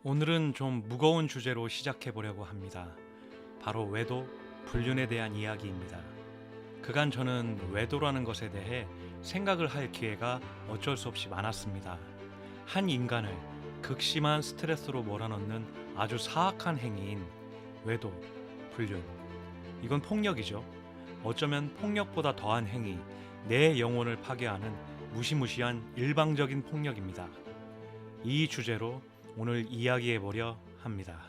오늘은 좀 무거운 주제로 시작해 보려고 합니다. 바로 외도, 불륜에 대한 이야기입니다. 그간 저는 외도라는 것에 대해 생각을 할 기회가 어쩔 수 없이 많았습니다. 한 인간을 극심한 스트레스로 몰아넣는 아주 사악한 행위인 외도, 불륜. 이건 폭력이죠. 어쩌면 폭력보다 더한 행위, 내 영혼을 파괴하는 무시무시한 일방적인 폭력입니다. 이 주제로 오늘 이야기해 보려 합니다.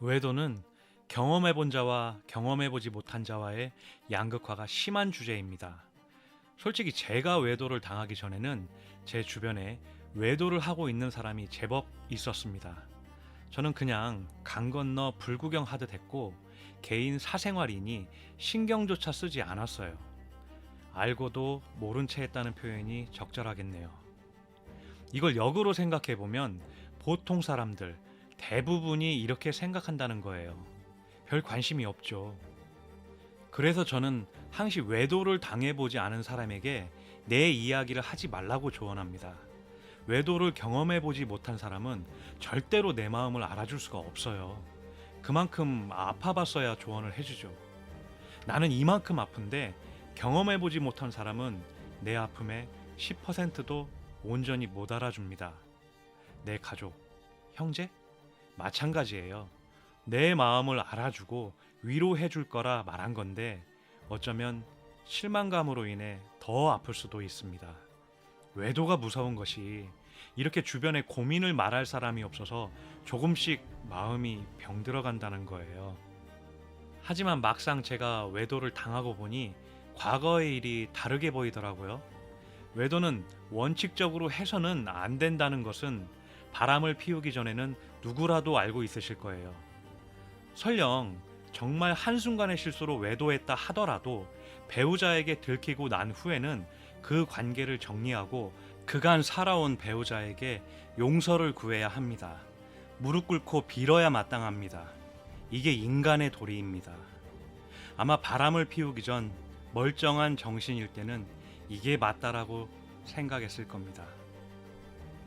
외도는 경험해 본 자와 경험해 보지 못한 자와의 양극화가 심한 주제입니다. 솔직히 제가 외도를 당하기 전에는 제 주변에 외도를 하고 있는 사람이 제법 있었습니다. 저는 그냥 강 건너 불구경하듯 했고 개인 사생활이니 신경조차 쓰지 않았어요. 알고도 모른 채 했다는 표현이 적절하겠네요. 이걸 역으로 생각해 보면 보통 사람들 대부분이 이렇게 생각한다는 거예요. 별 관심이 없죠. 그래서 저는 항시 외도를 당해보지 않은 사람에게 내 이야기를 하지 말라고 조언합니다. 외도를 경험해보지 못한 사람은 절대로 내 마음을 알아줄 수가 없어요. 그만큼 아파봤어야 조언을 해주죠. 나는 이만큼 아픈데 경험해보지 못한 사람은 내 아픔의 10%도 온전히 못 알아줍니다. 내 가족, 형제? 마찬가지예요. 내 마음을 알아주고 위로해줄 거라 말한 건데 어쩌면 실망감으로 인해 더 아플 수도 있습니다. 외도가 무서운 것이 이렇게 주변에 고민을 말할 사람이 없어서 조금씩 마음이 병들어간다는 거예요. 하지만 막상 제가 외도를 당하고 보니 과거의 일이 다르게 보이더라고요. 외도는 원칙적으로 해서는 안 된다는 것은 바람을 피우기 전에는 누구라도 알고 있으실 거예요. 설령 정말 한순간의 실수로 외도했다 하더라도 배우자에게 들키고 난 후에는 그 관계를 정리하고 그간 살아온 배우자에게 용서를 구해야 합니다. 무릎 꿇고 빌어야 마땅합니다. 이게 인간의 도리입니다. 아마 바람을 피우기 전 멀쩡한 정신일 때는 이게 맞다라고 생각했을 겁니다.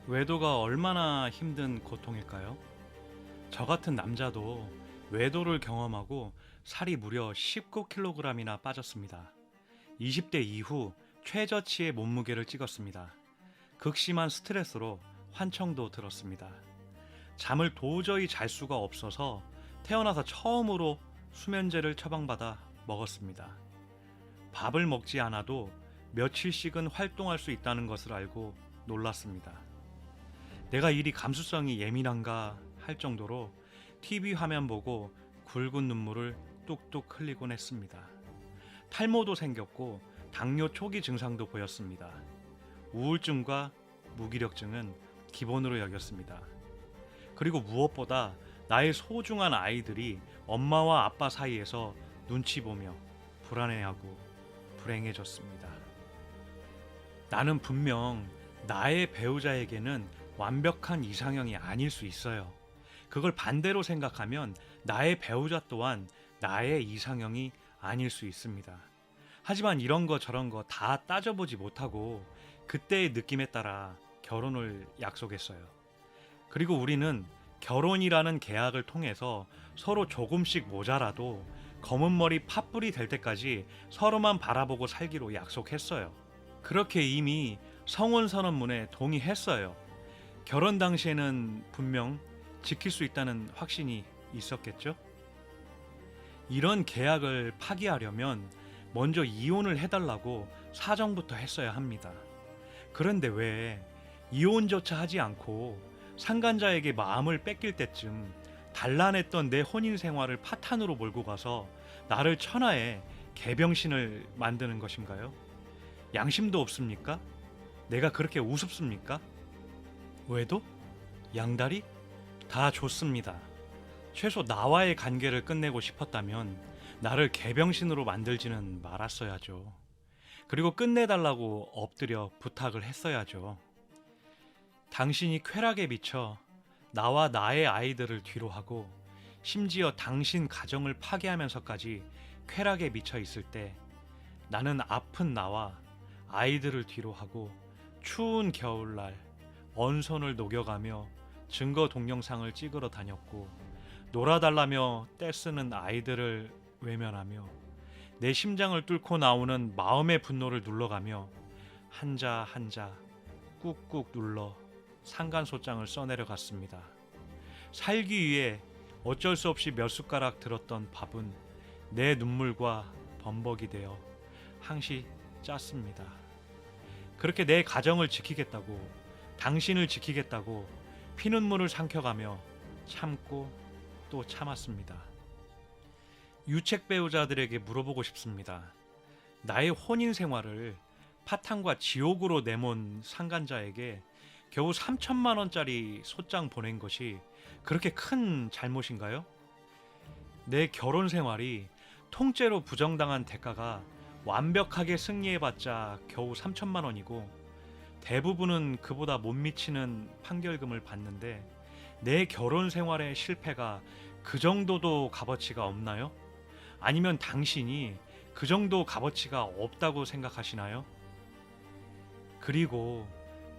외도가 얼마나 힘든 고통일까요? 저 같은 남자도 외도를 경험하고 살이 무려 19kg이나 빠졌습니다. 20대 이후 최저치의 몸무게를 찍었습니다. 극심한 스트레스로 환청도 들었습니다. 잠을 도저히 잘 수가 없어서 태어나서 처음으로 수면제를 처방받아 먹었습니다. 밥을 먹지 않아도 며칠씩은 활동할 수 있다는 것을 알고 놀랐습니다. 내가 이리 감수성이 예민한가 할 정도로 TV 화면 보고 굵은 눈물을 뚝뚝 흘리곤 했습니다. 탈모도 생겼고 당뇨 초기 증상도 보였습니다. 우울증과 무기력증은 기본으로 여겼습니다. 그리고 무엇보다 나의 소중한 아이들이 엄마와 아빠 사이에서 눈치 보며 불안해하고 불행해졌습니다. 나는 분명 나의 배우자에게는 완벽한 이상형이 아닐 수 있어요. 그걸 반대로 생각하면 나의 배우자 또한 나의 이상형이 아닐 수 있습니다. 하지만 이런 거 저런 거 다 따져보지 못하고 그때의 느낌에 따라 결혼을 약속했어요. 그리고 우리는 결혼이라는 계약을 통해서 서로 조금씩 모자라도 검은 머리 팥불이 될 때까지 서로만 바라보고 살기로 약속했어요. 그렇게 이미 성혼선언문에 동의했어요. 결혼 당시에는 분명 지킬 수 있다는 확신이 있었겠죠? 이런 계약을 파기하려면 먼저 이혼을 해달라고 사정부터 했어야 합니다. 그런데 왜 이혼조차 하지 않고 상간자에게 마음을 뺏길 때쯤 단란했던 내 혼인 생활을 파탄으로 몰고 가서 나를 천하의 개병신을 만드는 것인가요? 양심도 없습니까? 내가 그렇게 우습습니까? 외도? 양다리? 다 좋습니다. 최소 나와의 관계를 끝내고 싶었다면 나를 개병신으로 만들지는 말았어야죠. 그리고 끝내달라고 엎드려 부탁을 했어야죠. 당신이 쾌락에 미쳐 나와 나의 아이들을 뒤로하고 심지어 당신 가정을 파괴하면서까지 쾌락에 미쳐 있을 때 나는 아픈 나와 아이들을 뒤로 하고 추운 겨울날 언손을 녹여가며 증거 동영상을 찍으러 다녔고, 놀아달라며 떼쓰는 아이들을 외면하며 내 심장을 뚫고 나오는 마음의 분노를 눌러가며 한자 한자 꾹꾹 눌러 상간소장을 써내려갔습니다. 살기 위해 어쩔 수 없이 몇 숟가락 들었던 밥은 내 눈물과 범벅이 되어 항시 짰습니다. 그렇게 내 가정을 지키겠다고, 당신을 지키겠다고 피눈물을 삼켜가며 참고 또 참았습니다. 유책 배우자들에게 물어보고 싶습니다. 나의 혼인 생활을 파탄과 지옥으로 내몬 상간자에게 겨우 3천만 원짜리 소장 보낸 것이 그렇게 큰 잘못인가요? 내 결혼 생활이 통째로 부정당한 대가가 완벽하게 승리해봤자 겨우 3천만 원이고, 대부분은 그보다 못 미치는 판결금을 받는데 내 결혼 생활의 실패가 그 정도도 값어치가 없나요? 아니면 당신이 그 정도 값어치가 없다고 생각하시나요? 그리고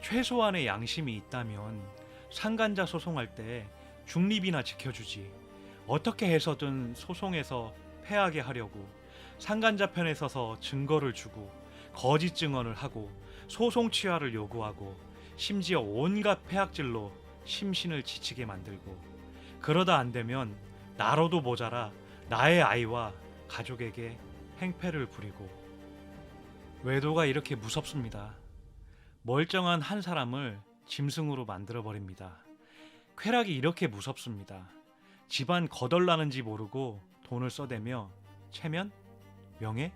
최소한의 양심이 있다면 상간자 소송할 때 중립이나 지켜주지, 어떻게 해서든 소송에서 패하게 하려고 상간자 편에 서서 증거를 주고 거짓 증언을 하고 소송 취하를 요구하고 심지어 온갖 폐악질로 심신을 지치게 만들고, 그러다 안 되면 나로도 모자라 나의 아이와 가족에게 행패를 부리고. 외도가 이렇게 무섭습니다. 멀쩡한 한 사람을 짐승으로 만들어버립니다. 쾌락이 이렇게 무섭습니다. 집안 거덜나는지 모르고 돈을 써대며 체면? 명예?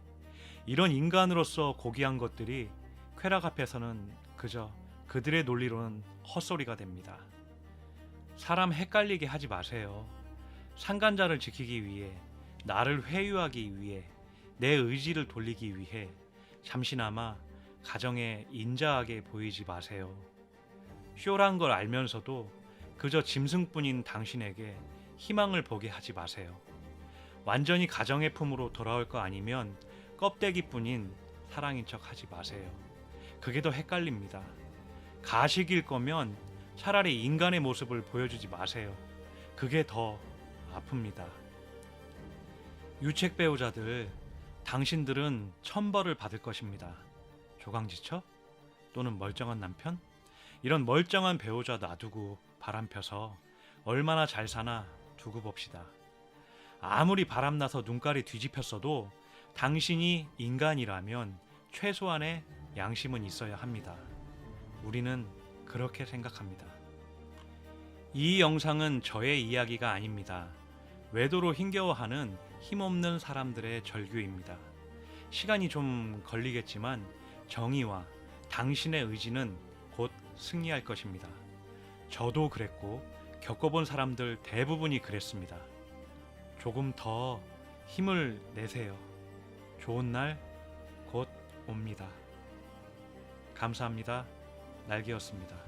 이런 인간으로서 고귀한 것들이 쾌락 앞에서는 그저 그들의 논리로는 헛소리가 됩니다. 사람 헷갈리게 하지 마세요. 상간자를 지키기 위해, 나를 회유하기 위해, 내 의지를 돌리기 위해 잠시나마 가정에 인자하게 보이지 마세요. 쇼란 걸 알면서도 그저 짐승뿐인 당신에게 희망을 보게 하지 마세요. 완전히 가정의 품으로 돌아올 거 아니면 껍데기뿐인 사랑인 척 하지 마세요. 그게 더 헷갈립니다. 가식일 거면 차라리 인간의 모습을 보여주지 마세요. 그게 더 아픕니다. 유책 배우자들, 당신들은 천벌을 받을 것입니다. 조강지처? 또는 멀쩡한 남편? 이런 멀쩡한 배우자 놔두고 바람펴서 얼마나 잘 사나 두고 봅시다. 아무리 바람나서 눈깔이 뒤집혔어도 당신이 인간이라면 최소한의 양심은 있어야 합니다. 우리는 그렇게 생각합니다. 이 영상은 저의 이야기가 아닙니다. 외도로 힘겨워하는 힘없는 사람들의 절규입니다. 시간이 좀 걸리겠지만 정의와 당신의 의지는 곧 승리할 것입니다. 저도 그랬고 겪어본 사람들 대부분이 그랬습니다. 조금 더 힘을 내세요. 좋은 날 곧 옵니다. 감사합니다. 날개였습니다.